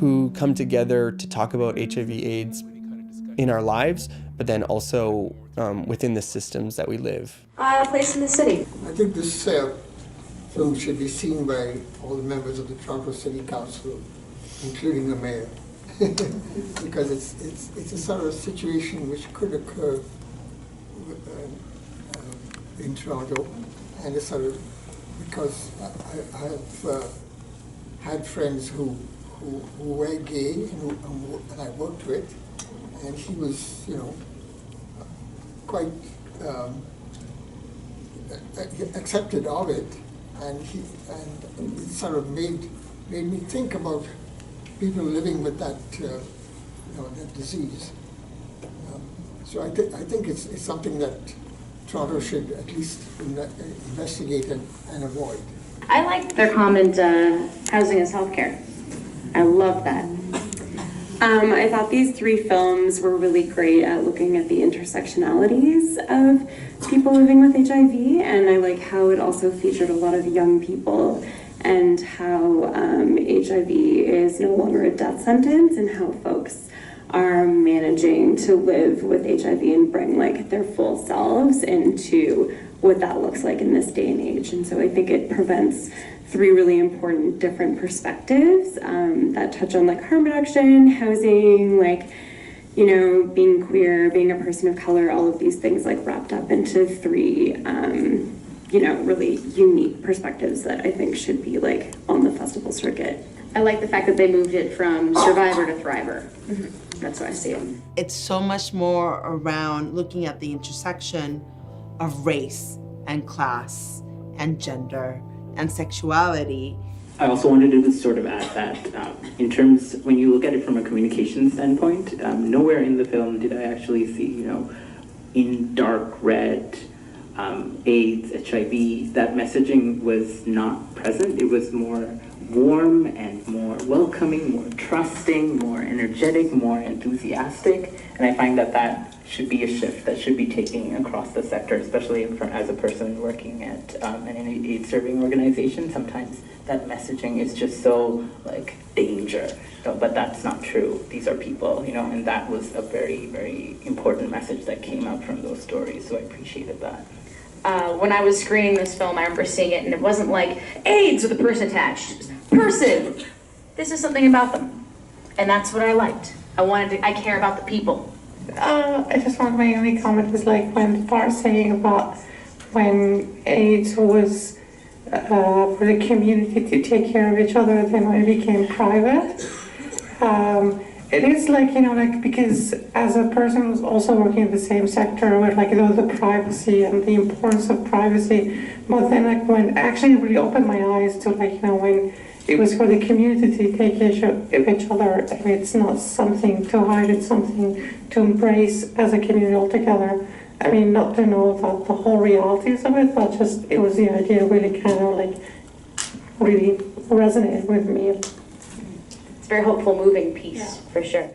who come together to talk about HIV/AIDS in our lives, but then also within the systems that we live. A place in the city. I think this film should be seen by all the members of the Toronto City Council, including the mayor, because it's a sort of situation which could occur in Toronto, and it's sort of because I have had friends who were gay and I worked with, and he was, quite accepted of it, and it sort of made me think about people living with that that disease. So I think it's something that Toronto should at least investigate and avoid. I liked their comment, housing is healthcare. I love that. I thought these three films were really great at looking at the intersectionalities of people living with HIV, and I like how it also featured a lot of young people and how HIV is no longer a death sentence, and how folks are managing to live with HIV and bring like their full selves into what that looks like in this day and age. And so I think it presents three really important different perspectives that touch on like harm reduction, housing, like, being queer, being a person of color, all of these things like wrapped up into three, really unique perspectives that I think should be like on the festival circuit. I like the fact that they moved it from survivor to thriver. That's what I see it. It's so much more around looking at the intersection of race and class and gender and sexuality. I also wanted to sort of add that in terms, when you look at it from a communication standpoint, nowhere in the film did I actually see, in dark red, AIDS, HIV, that messaging was not present. It was more warm and more welcoming, more trusting, more energetic, more enthusiastic. And I find that should be a shift that should be taking across the sector, especially as a person working at an AIDS serving organization. Sometimes that messaging is just so like danger, but that's not true. These are people, and that was a very, very important message that came out from those stories. So I appreciated that. When I was screening this film, I remember seeing it, and it wasn't like AIDS with a person attached. Person. This is something about them, and that's what I liked. I care about the people. I just want my only comment was like when Far saying about when AIDS was for the community to take care of each other, then when it became private. It is like, because as a person who's also working in the same sector with the privacy and the importance of privacy, but then when actually it really opened my eyes to when it was for the community to take care of each other, it's not something to hide, it's something to embrace as a community altogether. Not to know the whole realities of it, but just it was the idea really kind of really resonated with me. It's a very hopeful, moving piece, for sure.